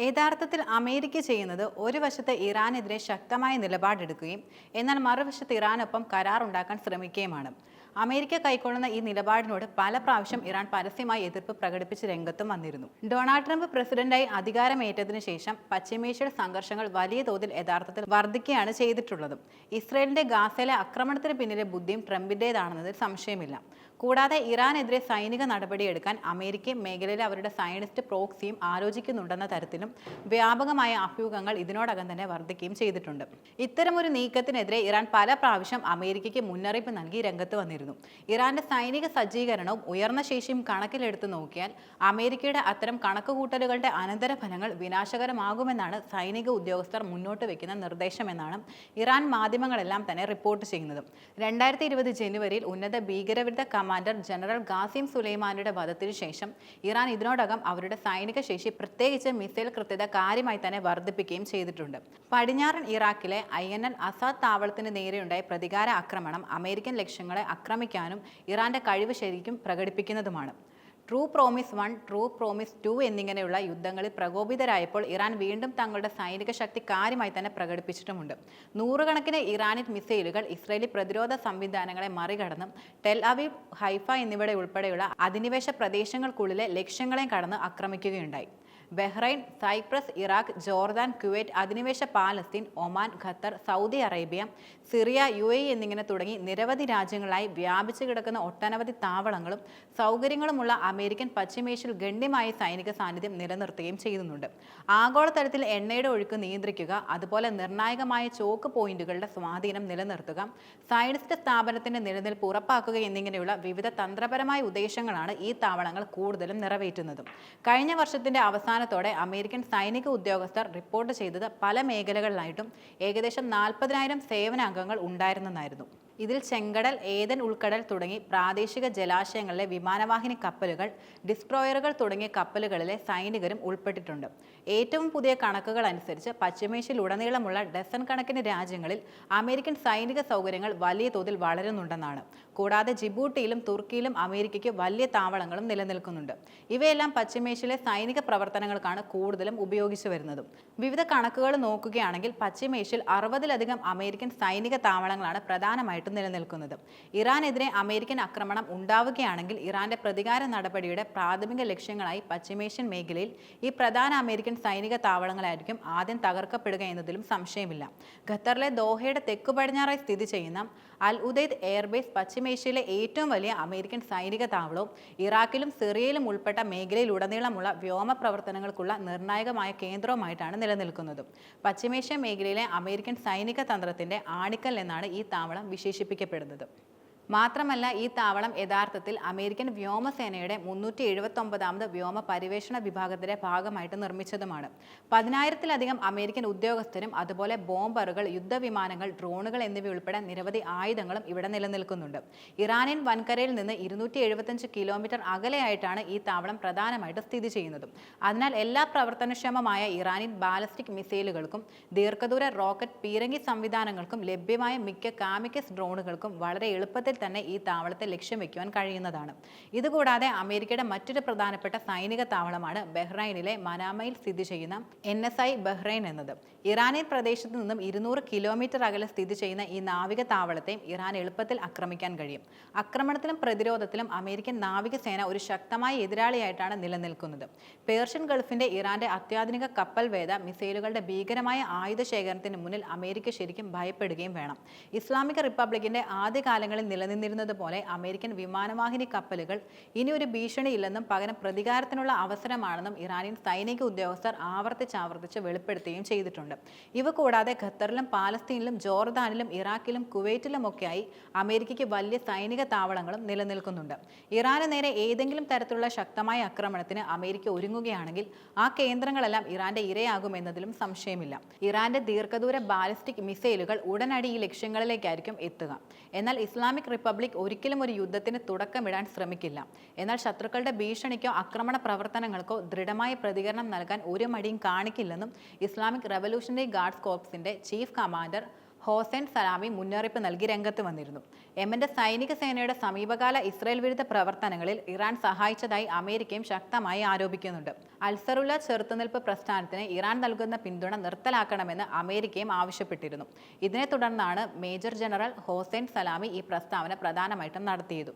യഥാർത്ഥത്തിൽ അമേരിക്ക ചെയ്യുന്നത് ഒരു വശത്ത് ഇറാനെതിരെ ശക്തമായ നിലപാടെടുക്കുകയും എന്നാൽ മറുവശത്ത് ഇറാനൊപ്പം കരാർ ഉണ്ടാക്കാൻ ശ്രമിക്കുകയുമാണ്. അമേരിക്ക കൈക്കൊള്ളുന്ന ഈ നിലപാടിനോട് പല പ്രാവശ്യം ഇറാൻ പരസ്യമായി എതിർപ്പ് പ്രകടിപ്പിച്ച് രംഗത്തും വന്നിരുന്നു. ഡൊണാൾഡ് ട്രംപ് പ്രസിഡന്റായി അധികാരമേറ്റതിനു ശേഷം പശ്ചിമേഷ്യയുടെ സംഘർഷങ്ങൾ വലിയ തോതിൽ യഥാർത്ഥത്തിൽ വർദ്ധിക്കുകയാണ് ചെയ്തിട്ടുള്ളത്. ഇസ്രയേലിന്റെ ഗാസയിലെ ആക്രമണത്തിന് പിന്നിലെ ബുദ്ധിയും ട്രംപിന്റേതാണെന്നതിൽ സംശയമില്ല. കൂടാതെ ഇറാനെതിരെ സൈനിക നടപടിയെടുക്കാൻ അമേരിക്കയും മേഖലയിലെ അവരുടെ സയനിസ്റ്റ് പ്രോക്സിയും ആലോചിക്കുന്നുണ്ടെന്ന തരത്തിലും വ്യാപകമായ അഭ്യൂഹങ്ങൾ ഇതിനോടകം തന്നെ വർദ്ധിക്കുകയും ചെയ്തിട്ടുണ്ട്. ഇത്തരമൊരു നീക്കത്തിനെതിരെ ഇറാൻ പല പ്രാവശ്യം അമേരിക്കയ്ക്ക് മുന്നറിയിപ്പ് നൽകി രംഗത്ത് വന്നിരുന്നു. ഇറാന്റെ സൈനിക സജ്ജീകരണവും ഉയർന്ന ശേഷിയും കണക്കിലെടുത്ത് നോക്കിയാൽ അമേരിക്കയുടെ അത്തരം കണക്കുകൂട്ടലുകളുടെ അനന്തരഫലങ്ങൾ വിനാശകരമാകുമെന്നാണ് സൈനിക ഉദ്യോഗസ്ഥർ മുന്നോട്ട് വയ്ക്കുന്ന നിർദ്ദേശമെന്നാണ് ഇറാൻ മാധ്യമങ്ങളെല്ലാം തന്നെ റിപ്പോർട്ട് ചെയ്യുന്നത്. 2020 ജനുവരിയിൽ ഉന്നത ഭീകരവിരുദ്ധ കമാൻഡർ ജനറൽ ഖാസിം സുലൈമാനിയുടെ വധത്തിനു ശേഷം ഇറാൻ ഇതിനോടകം അവരുടെ സൈനിക ശേഷി പ്രത്യേകിച്ച് മിസൈൽ കൃത്യത കാര്യമായി തന്നെ വർദ്ധിപ്പിക്കുകയും ചെയ്തിട്ടുണ്ട്. പടിഞ്ഞാറൻ ഇറാഖിലെ INL അസാദ് താവളത്തിന് നേരെയുണ്ടായ പ്രതികാര ആക്രമണം അമേരിക്കൻ ലക്ഷ്യങ്ങളെ ആക്രമിക്കാനും ഇറാന്റെ കഴിവ് ശരിക്കും പ്രകടിപ്പിക്കുന്നതുമാണ്. ട്രൂ പ്രോമിസ് 1, ട്രൂ പ്രോമിസ് 2 എന്നിങ്ങനെയുള്ള യുദ്ധങ്ങളിൽ പ്രകോപിതരായപ്പോൾ ഇറാൻ വീണ്ടും തങ്ങളുടെ സൈനിക ശക്തി കാര്യമായി തന്നെ പ്രകടിപ്പിച്ചിട്ടുമുണ്ട്. നൂറുകണക്കിന് ഇറാനിയൻ മിസൈലുകൾ ഇസ്രായേലി പ്രതിരോധ സംവിധാനങ്ങളെ മറികടന്നും ടെൽ അവീവ്, ഹൈഫ എന്നിവയുടെ ഉൾപ്പെടെയുള്ള അധിനിവേശ പ്രദേശങ്ങൾക്കുള്ളിലെ ലക്ഷ്യങ്ങളെ കടന്ന് ആക്രമിക്കുകയുണ്ടായി. Bahrain, Cyprus, Iraq, Jordan, Kuwait, അധിനിവേശ Palestine, Oman, Qatar, Saudi Arabia, Syria, UAE എന്നിങ്ങനെ തുടങ്ങി നിരവധി രാജ്യങ്ങളായി വ്യാപിച്ചു കിടക്കുന്ന ഒട്ടനവധി താവളങ്ങളും സൗകര്യങ്ങളുമുള്ള അമേരിക്കൻ പശ്ചിമേഷ്യയിൽ ഗണ്യമായ സൈനിക സാന്നിധ്യം നിലനിർത്തുകയും ചെയ്യുന്നുണ്ട്. ആഗോളതലത്തിൽ എണ്ണയുടെ ഒഴുക്ക് നിയന്ത്രിക്കുക, അതുപോലെ നിർണായകമായ ചോക്ക് പോയിന്റുകളുടെ സ്വാധീനം നിലനിർത്തുക, സയനിസ്റ്റ് സ്ഥാപനത്തിന്റെ നിലനിൽപ്പ് ഉറപ്പാക്കുക എന്നിങ്ങനെയുള്ള വിവിധ തന്ത്രപരമായ ഉദ്ദേശങ്ങളാണ് ഈ താവളങ്ങൾ കൂടുതലും നിറവേറ്റുന്നത്. കഴിഞ്ഞ വർഷത്തിന്റെ അവസാനത്തോടെ അമേരിക്കൻ സൈനിക ഉദ്യോഗസ്ഥർ റിപ്പോർട്ട് ചെയ്തത് പല മേഖലകളിലായിട്ടും ഏകദേശം 40,000 സേവനാംഗങ്ങൾ ഉണ്ടായിരുന്നെന്നായിരുന്നു. ഇതിൽ ചെങ്കടൽ, ഏദൻ ഉൾക്കടൽ തുടങ്ങി പ്രാദേശിക ജലാശയങ്ങളിലെ വിമാനവാഹിനി കപ്പലുകൾ, ഡിസ്ട്രോയറുകൾ തുടങ്ങിയ കപ്പലുകളിലെ സൈനികരും ഉൾപ്പെട്ടിട്ടുണ്ട്. ഏറ്റവും പുതിയ കണക്കുകൾ അനുസരിച്ച് പശ്ചിമേഷ്യയിലുടനീളമുള്ള ഡസൻ കണക്കിന് രാജ്യങ്ങളിൽ അമേരിക്കൻ സൈനിക സൗകര്യങ്ങൾ വലിയ തോതിൽ വളരുന്നുണ്ടെന്നാണ്. കൂടാതെ ജിബൂട്ടിയിലും തുർക്കിയിലും അമേരിക്കയ്ക്ക് വലിയ താവളങ്ങളും നിലനിൽക്കുന്നുണ്ട്. ഇവയെല്ലാം പശ്ചിമേഷ്യയിലെ സൈനിക പ്രവർത്തനങ്ങൾക്കാണ് കൂടുതലും ഉപയോഗിച്ചു വരുന്നതും. വിവിധ കണക്കുകൾ നോക്കുകയാണെങ്കിൽ പശ്ചിമേഷ്യയിൽ 60-ലധികം അമേരിക്കൻ സൈനിക താവളങ്ങളാണ് പ്രധാനമായിട്ടും നിലനിൽക്കുന്നത്. ഇറാനെതിരെ അമേരിക്കൻ ആക്രമണം ഉണ്ടാവുകയാണെങ്കിൽ ഇറാന്റെ പ്രതികാര നടപടിയുടെ പ്രാഥമിക ലക്ഷ്യങ്ങളായി പശ്ചിമേഷ്യൻ മേഖലയിൽ ഈ പ്രധാന അമേരിക്കൻ സൈനിക താവളങ്ങളായിരിക്കും ആദ്യം തകർക്കപ്പെടുക എന്നതിലും സംശയമില്ല. ഖത്തറിലെ ദോഹയുടെ തെക്കു പടിഞ്ഞാറായി സ്ഥിതി ചെയ്യുന്ന അൽ ഉദൈദ് എയർബേസ് പശ്ചിമേഷ്യയിലെ ഏറ്റവും വലിയ അമേരിക്കൻ സൈനിക താവളവും ഇറാഖിലും സിറിയയിലും ഉൾപ്പെട്ട മേഖലയിലുടനീളമുള്ള വ്യോമ പ്രവർത്തനങ്ങൾക്കുള്ള നിർണായകമായ കേന്ദ്രവുമായിട്ടാണ് നിലനിൽക്കുന്നത്. പശ്ചിമേഷ്യ മേഖലയിലെ അമേരിക്കൻ സൈനിക തന്ത്രത്തിന്റെ ആണിക്കൽ എന്നാണ് ഈ താവളം വിശേഷിപ്പിക്കപ്പെടുന്നത്. മാത്രമല്ല, ഈ താവളം യഥാർത്ഥത്തിൽ അമേരിക്കൻ വ്യോമസേനയുടെ 379ാമത് വ്യോമ പരിവേഷണ വിഭാഗത്തിന്റെ ഭാഗമായിട്ട് നിർമ്മിച്ചതുമാണ്. 10,000-ലധികം അമേരിക്കൻ ഉദ്യോഗസ്ഥരും അതുപോലെ ബോംബറുകൾ, യുദ്ധവിമാനങ്ങൾ, ഡ്രോണുകൾ എന്നിവയുൾപ്പെടെ നിരവധി ആയുധങ്ങളും ഇവിടെ നിലനിൽക്കുന്നുണ്ട്. ഇറാനിയൻ വൻകരയിൽ നിന്ന് 275 കിലോമീറ്റർ അകലെയായിട്ടാണ് ഈ താവളം പ്രധാനമായിട്ട് സ്ഥിതി ചെയ്യുന്നത്. അതിനാൽ എല്ലാ പ്രവർത്തനക്ഷമമായ ഇറാനിയൻ ബാലിസ്റ്റിക് മിസൈലുകൾക്കും ദീർഘദൂര റോക്കറ്റ്, പീരങ്കി സംവിധാനങ്ങൾക്കും ലഭ്യമായ മിക്ക കാമിക്കസ് ഡ്രോണുകൾക്കും വളരെ എളുപ്പത്തിൽ തന്നെ ഈ താവളത്തെ ലക്ഷ്യം വെക്കുവാൻ കഴിയുന്നതാണ്. ഇതുകൂടാതെ അമേരിക്കയുടെ മറ്റൊരു പ്രധാനപ്പെട്ട സൈനിക താവളമാണ് ബഹ്റൈനിലെ മനാമയിൽ സ്ഥിതി ചെയ്യുന്ന NSI ബഹ്റൈൻ എന്നത്. ഇറാനിയൻ പ്രദേശത്ത് നിന്നും 200 കിലോമീറ്റർ അകലെ സ്ഥിതി ചെയ്യുന്ന ഈ നാവിക താവളത്തെയും ഇറാൻ എളുപ്പത്തിൽ ആക്രമിക്കാൻ കഴിയും. ആക്രമണത്തിലും പ്രതിരോധത്തിലും അമേരിക്കൻ നാവികസേന ഒരു ശക്തമായ എതിരാളിയായിട്ടാണ് നിലനിൽക്കുന്നത്. പേർഷ്യൻ ഗൾഫിന്റെ ഇറാന്റെ അത്യാധുനിക കപ്പൽ വേദ മിസൈലുകളുടെ ഭീകരമായ ആയുധ ശേഖരത്തിന് മുന്നിൽ അമേരിക്ക ശരിക്കും ഭയപ്പെടുകയും വേണം. ഇസ്ലാമിക് റിപ്പബ്ലിക്കിന്റെ ആദ്യകാലങ്ങളിൽ നിലനിന്നിരുന്നത് പോലെ അമേരിക്കൻ വിമാനവാഹിനി കപ്പലുകൾ ഇനി ഒരു ഭീഷണിയില്ലെന്നും പകരം പ്രതികാരത്തിനുള്ള അവസരമാണെന്നും ഇറാനിയൻ സൈനിക ഉദ്യോഗസ്ഥർ ആവർത്തിച്ച് വെളിപ്പെടുത്തുകയും ചെയ്തിട്ടുണ്ട്. ഇവ കൂടാതെ ഖത്തറിലും പാലസ്തീനിലും ജോർദാനിലും ഇറാഖിലും കുവൈറ്റിലുമൊക്കെയായി അമേരിക്കയ്ക്ക് വലിയ സൈനിക താവളങ്ങളും നിലനിൽക്കുന്നുണ്ട്. ഇറാന് നേരെ ഏതെങ്കിലും തരത്തിലുള്ള ശക്തമായ ആക്രമണത്തിന് അമേരിക്ക ഒരുങ്ങുകയാണെങ്കിൽ ആ കേന്ദ്രങ്ങളെല്ലാം ഇറാന്റെ ഇരയാകുമെന്നതിലും സംശയമില്ല. ഇറാന്റെ ദീർഘദൂര ബാലിസ്റ്റിക് മിസൈലുകൾ ഉടനടി ഈ ലക്ഷ്യങ്ങളിലേക്കായിരിക്കും എത്തുക. എന്നാൽ ഇസ്ലാമിക് റിപ്പബ്ലിക് ഒരിക്കലും ഒരു യുദ്ധത്തിന് തുടക്കമിടാൻ ശ്രമിക്കില്ല. എന്നാൽ ശത്രുക്കളുടെ ഭീഷണിക്കോ ആക്രമണ പ്രവർത്തനങ്ങൾക്കോ ദൃഢമായ പ്രതികരണം നൽകാൻ ഒരു മടിയും കാണിക്കില്ലെന്നും ഇസ്ലാമിക് റവല്യൂഷണറി ഗാർഡ്സ് കോർപ്സിന്റെ ചീഫ് കമാൻഡർ ഹോസൈൻ സലാമി മുന്നറിയിപ്പ് നൽകി രംഗത്ത് വന്നിരുന്നു. യമന്റെ സൈനിക സേനയുടെ സമീപകാല ഇസ്രയേൽ വിരുദ്ധ പ്രവർത്തനങ്ങളിൽ ഇറാൻ സഹായിച്ചതായി അമേരിക്കയും ശക്തമായി ആരോപിക്കുന്നുണ്ട്. അൽസറുള്ള ചെറുത്തുനിൽപ്പ് പ്രസ്ഥാനത്തിന് ഇറാൻ നൽകുന്ന പിന്തുണ നിർത്തലാക്കണമെന്ന് അമേരിക്കയും ആവശ്യപ്പെട്ടിരുന്നു. ഇതിനെ തുടർന്നാണ് മേജർ ജനറൽ ഹോസൈൻ സലാമി ഈ പ്രസ്താവന പ്രധാനമായിട്ടും നടത്തിയത്.